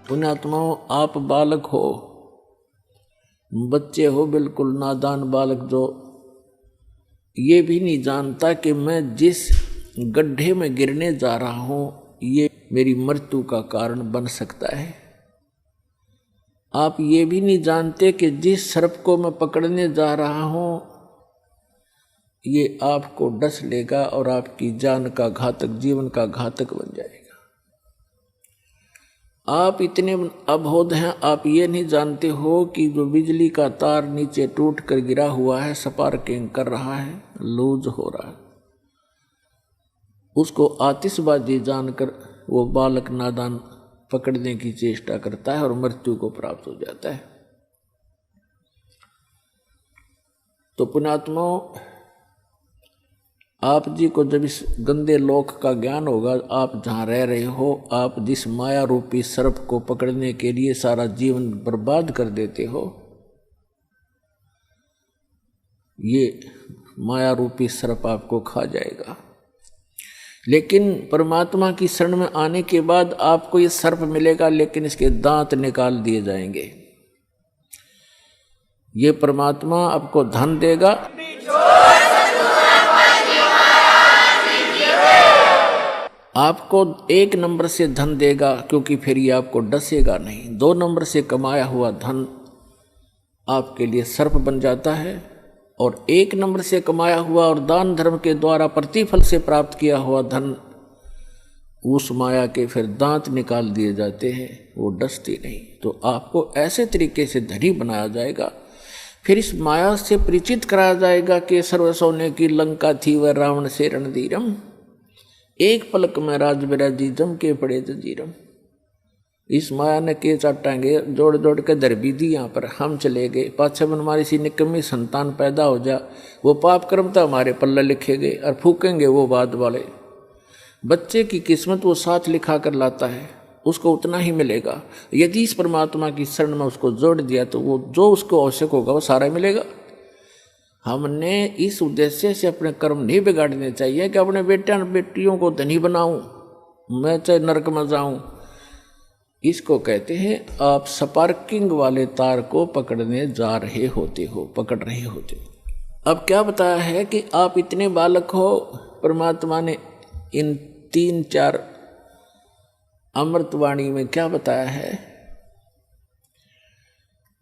पुण्यात्माओं, आप बालक हो, बच्चे हो, बिल्कुल नादान बालक, जो ये भी नहीं जानता कि मैं जिस गड्ढे में गिरने जा रहा हूं ये मेरी मृत्यु का कारण बन सकता है। आप ये भी नहीं जानते कि जिस सर्प को मैं पकड़ने जा रहा हूं ये आपको डस लेगा और आपकी जान का घातक, जीवन का घातक बन जाएगा। आप इतने अबोध हैं, आप ये नहीं जानते हो कि जो बिजली का तार नीचे टूट कर गिरा हुआ है, स्पार्किंग कर रहा है, लूज हो रहा है, उसको आतिशबाजी जानकर वो बालक नादान पकड़ने की चेष्टा करता है और मृत्यु को प्राप्त हो जाता है। तो पुण्यात्माओं, आप जी को जब इस गंदे लोक का ज्ञान होगा, आप जहाँ रह रहे हो, आप जिस माया रूपी सर्प को पकड़ने के लिए सारा जीवन बर्बाद कर देते हो, ये माया रूपी सर्प आपको खा जाएगा। लेकिन परमात्मा की शरण में आने के बाद आपको ये सर्प मिलेगा, लेकिन इसके दांत निकाल दिए जाएंगे। ये परमात्मा आपको धन देगा, आपको 1 नंबर से धन देगा, क्योंकि फिर ये आपको डसेगा नहीं। 2 नंबर से कमाया हुआ धन आपके लिए सर्प बन जाता है, और 1 नंबर से कमाया हुआ और दान धर्म के द्वारा प्रतिफल से प्राप्त किया हुआ धन, उस माया के फिर दांत निकाल दिए जाते हैं, वो डसती नहीं। तो आपको ऐसे तरीके से धनी बनाया जाएगा, फिर इस माया से परिचित कराया जाएगा कि सर्व सोने की लंका थी वह रावण से रणधीरम, एक पलक में राज बिराजी जम के पड़े जंजीरम। इस माया ने के चाटांगे जोड़ जोड़ के दर भी दी, यहाँ पर हम चले गए, पाछे बन हमारी सी निकम्मी संतान पैदा हो जा, वो पाप कर्म तो हमारे पल्ले लिखे गए और फूकेंगे वो बाद वाले। बच्चे की किस्मत वो साथ लिखा कर लाता है, उसको उतना ही मिलेगा। यदि इस परमात्मा की शरण में उसको जोड़ दिया तो वो जो उसको आवश्यक होगा वो सारा मिलेगा। हमने इस उद्देश्य से अपने कर्म नहीं बिगाड़ने चाहिए कि अपने बेटे बेटियों को धनी बनाऊं, मैं चाहे नरक में जाऊं। इसको कहते हैं आप स्पार्किंग वाले तार को पकड़ने जा रहे होते हो, पकड़ रहे होते हो। अब क्या बताया है कि आप इतने बालक हो, परमात्मा ने इन 3-4 अमृतवाणी में क्या बताया है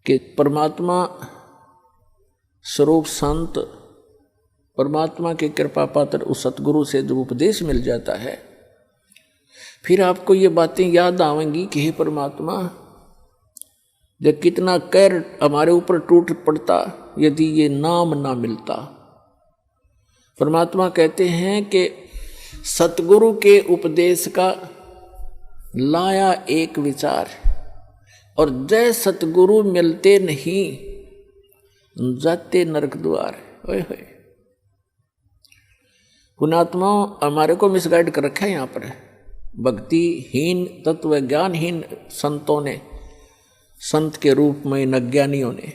कि परमात्मा स्वरूप संत, परमात्मा के कृपा पात्र उस सतगुरु से जब उपदेश मिल जाता है, फिर आपको ये बातें याद आवेंगी कि हे परमात्मा, जब कितना कहर हमारे ऊपर टूट पड़ता यदि ये नाम ना मिलता। परमात्मा कहते हैं कि सतगुरु के उपदेश का लाया एक विचार, और जय सतगुरु मिलते नहीं जाते नरक द्वार। ओए होए, पुण्यात्माओं, हमारे को मिसगाइड कर रखा है यहाँ पर। भक्तिहीन तत्व ज्ञानहीन संतों ने, संत के रूप में इन अज्ञानियों ने,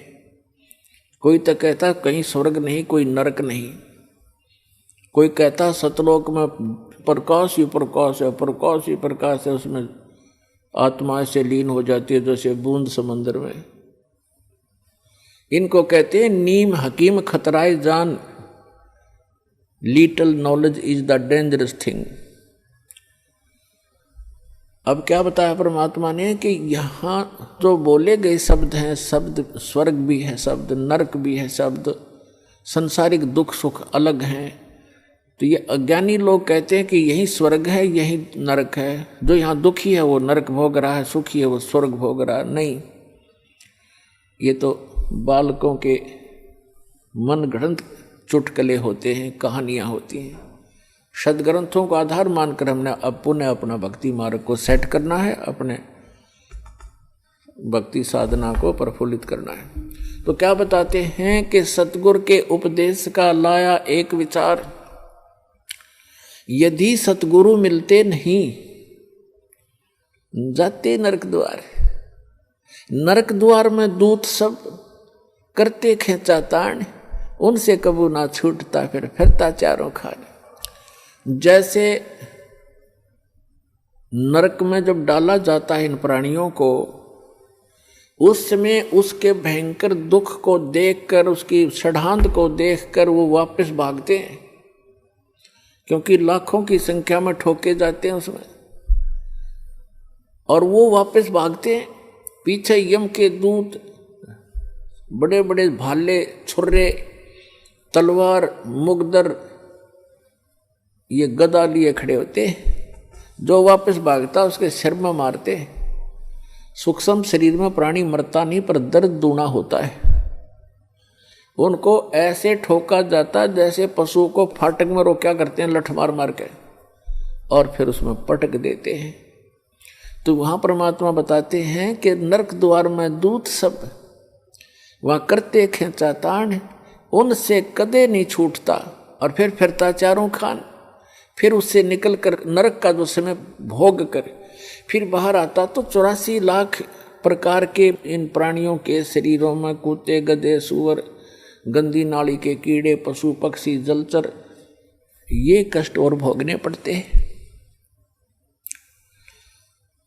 कोई तो कहता कहीं स्वर्ग नहीं, कोई नरक नहीं, कोई कहता सतलोक में प्रकाश ही प्रकाश है, प्रकाश ही प्रकाश है, उसमें आत्मा से लीन हो जाती है जैसे बूंद समंदर में। इनको कहते हैं नीम हकीम खतराए जान, little knowledge is the dangerous thing. अब क्या बताया परमात्मा ने कि यहाँ जो बोले गए शब्द हैं, शब्द स्वर्ग भी है, शब्द नरक भी है, शब्द संसारिक दुख सुख अलग हैं। तो ये अज्ञानी लोग कहते हैं कि यही स्वर्ग है, यही नरक है, जो यहाँ दुखी है वो नरक भोग रहा है, सुखी है वो स्वर्ग भोग रहा है। नहीं, ये तो बालकों के मनगढ़ंत चुटकले होते हैं, कहानियाँ होती हैं। सदग्रंथों को आधार मानकर हमने अब पुनः अपना भक्ति मार्ग को सेट करना है, अपने भक्ति साधना को प्रफुल्लित करना है। तो क्या बताते हैं कि सतगुरु के उपदेश का लाया एक विचार, यदि सतगुरु मिलते नहीं जाते नरक द्वार। नरक द्वार में दूत सब करते खेचा ताण, उनसे कबू ना छूटता फिर फिरता चारों खान। जैसे नरक में जब डाला जाता है इन प्राणियों को, उस समय उसके भयंकर दुख को देखकर, उसकी षड्हांत को देखकर वो वापस भागते हैं, क्योंकि लाखों की संख्या में ठोके जाते हैं उसमें, और वो वापस भागते हैं। पीछे यम के दूत बड़े बड़े भाले, छुर्रे, तलवार, मुगदर, ये गदा लिए खड़े होते, जो वापस भागता उसके सिर में मारते। सूक्ष्म शरीर में प्राणी मरता नहीं, पर दर्द दूना होता है। उनको ऐसे ठोका जाता जैसे पशु को फाटक में रोका करते हैं लठ मार मार के, और फिर उसमें पटक देते हैं। तो वहां परमात्मा बताते हैं कि नरक द्वार में दूत सब वहां करते खेचा ताण, उनसे कदे नहीं छूटता, और फिर फिरता चारों खान। फिर उससे निकल कर नरक का जो समय भोग कर फिर बाहर आता तो 84 लाख प्रकार के इन प्राणियों के शरीरों में कुत्ते, गधे, सूअर, गंदी नाली के कीड़े, पशु पक्षी, जलचर, ये कष्ट और भोगने पड़ते हैं।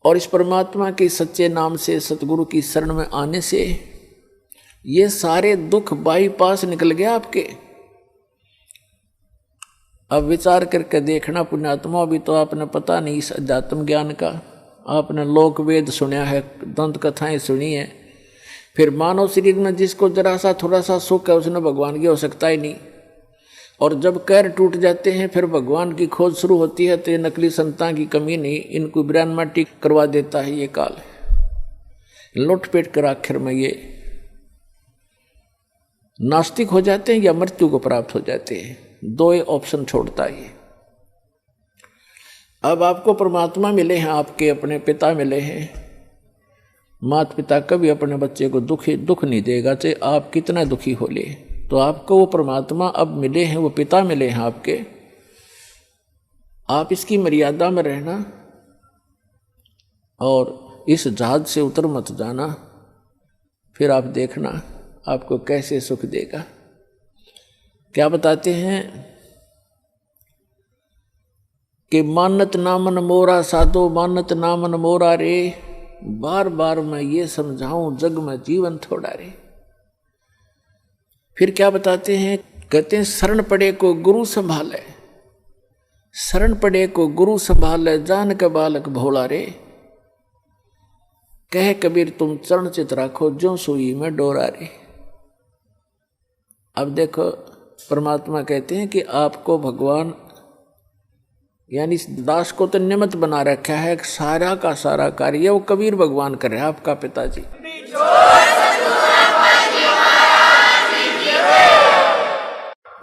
और इस परमात्मा के सच्चे नाम से, सतगुरु की शरण में आने से ये सारे दुख बाईपास निकल गया आपके। अब विचार करके देखना पुण्यात्मा, भी तो आपने पता नहीं इस अध्यात्म ज्ञान का, आपने लोक वेद सुना है, दंत कथाएं सुनी है, फिर मानव शरीर में जिसको जरा सा थोड़ा सा सुख है उसने भगवान की हो सकता ही नहीं। और जब कैर टूट जाते हैं फिर भगवान की खोज शुरू होती है, तो ये नकली संतान की कमी नहीं, इनको ब्रह्मांड करवा देता है ये काल। लुटपेट कर आखिर में ये नास्तिक हो जाते हैं या मृत्यु को प्राप्त हो जाते हैं। दो ऑप्शन छोड़ता है। अब आपको परमात्मा मिले हैं, आपके अपने पिता मिले हैं। माता पिता कभी अपने बच्चे को दुख नहीं देगा, चाहे आप कितना दुखी हो ले। तो आपको वो परमात्मा अब मिले हैं, वो पिता मिले हैं आपके। आप इसकी मर्यादा में रहना और इस जहाज से उतर मत जाना, फिर आप देखना आपको कैसे सुख देगा। क्या बताते हैं कि मानत नामन मोरा साधो, मानत नामन मोरा रे, बार बार मैं ये समझाऊं जग में जीवन थोड़ा रे। फिर क्या बताते हैं, कहते हैं शरण पड़े को गुरु संभाले, शरण पड़े को गुरु संभाले, जान के बालक भोला रे। कह कबीर तुम चरण चित राखो, जो सुई में डोरा रे। अब देखो परमात्मा कहते हैं कि आपको भगवान यानी इस दास को तो निमित्त बना रखा है, सारा का सारा कार्य वो कबीर भगवान कर रहे हैं, आपका पिताजी।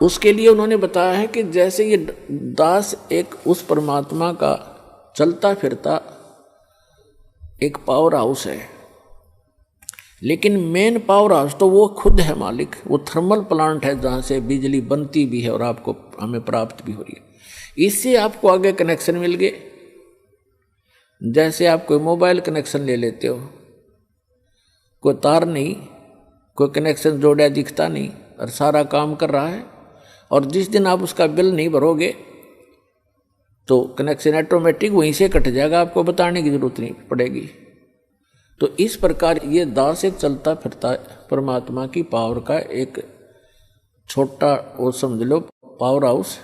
उसके लिए उन्होंने बताया है कि जैसे ये दास एक उस परमात्मा का चलता फिरता एक पावर हाउस है, लेकिन मेन पावर हाउस तो वो खुद है मालिक। वो थर्मल प्लांट है जहाँ से बिजली बनती भी है और आपको हमें प्राप्त भी हो रही है। इससे आपको आगे कनेक्शन मिल गए। जैसे आप कोई मोबाइल कनेक्शन ले लेते हो, कोई तार नहीं, कोई कनेक्शन जोड़ा दिखता नहीं और सारा काम कर रहा है, और जिस दिन आप उसका बिल नहीं भरोगे तो कनेक्शन ऑटोमेटिक वहीं से कट जाएगा, आपको बताने की जरूरत नहीं पड़ेगी। तो इस प्रकार ये दास एक चलता फिरता परमात्मा की पावर का एक छोटा वो समझ लो पावर हाउस,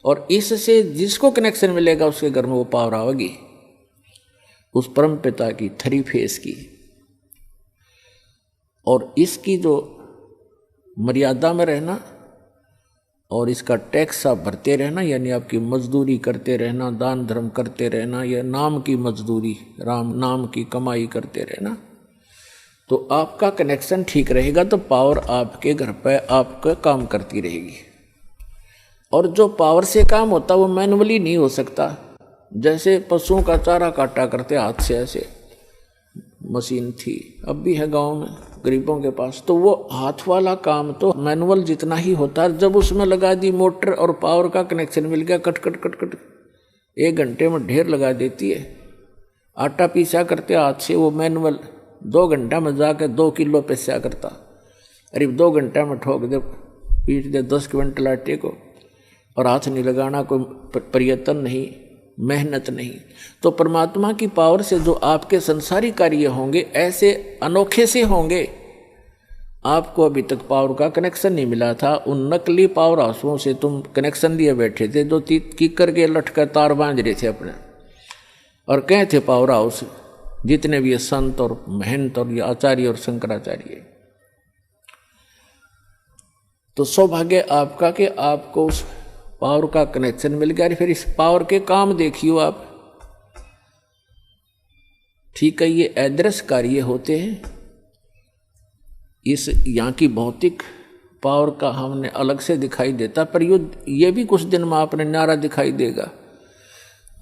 और इससे जिसको कनेक्शन मिलेगा उसके घर में वो पावर आएगी, उस परम पिता की 3 फेस की। और इसकी जो मर्यादा में रहना और इसका टैक्स आप भरते रहना, यानी आपकी मजदूरी करते रहना, दान धर्म करते रहना, या नाम की मजदूरी, राम नाम की कमाई करते रहना, तो आपका कनेक्शन ठीक रहेगा, तो पावर आपके घर पर आपका काम करती रहेगी। और जो पावर से काम होता वो मैनुअली नहीं हो सकता। जैसे पशुओं का चारा काटा करते हाथ से, ऐसे मशीन थी, अब भी है गांव में गरीबों के पास, तो वो हाथ वाला काम तो मैनुअल जितना ही होता है। जब उसमें लगा दी मोटर और पावर का कनेक्शन मिल गया, कट कट कट कट 1 घंटे में ढेर लगा देती है। आटा पीसा करते हाथ से, वो मैनुअल 2 घंटा में जाकर 2 किलो पीसा करता। अरे 2 घंटा में ठोक दे, पीट दे 10 क्विंटल आटे को, और हाथ नहीं लगाना, कोई प्रयत्न नहीं, मेहनत नहीं। तो परमात्मा की पावर से जो आपके संसारी कार्य होंगे ऐसे अनोखे से होंगे। आपको अभी तक पावर का कनेक्शन नहीं मिला था, उन नकली पावर हाउसों से तुम कनेक्शन लिए बैठे थे, जो कीकर के लटकर तार बांध रहे थे अपने, और कहे थे पावर हाउस जितने भी संत और महंत और ये आचार्य और शंकराचार्य। तो सौभाग्य आपका कि आपको उस पावर का कनेक्शन मिल गया। फिर इस पावर के काम देखियो आप। ठीक है, ये अदृश्य कार्य होते हैं। इस यहाँ की भौतिक पावर का हमने अलग से दिखाई देता, पर ये भी कुछ दिन में आपने न्यारा दिखाई देगा।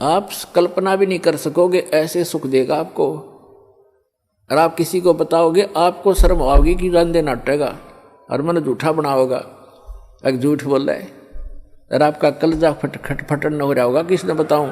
आप कल्पना भी नहीं कर सकोगे, ऐसे सुख देगा आपको। और आप किसी को बताओगे, आपको शर्म आओगी कि रंदे नाटेगा और मन झूठा बनाओगा, एक झूठ बोल रहा है, और आपका कलजा फटन हो रहा होगा, किसने बताऊं।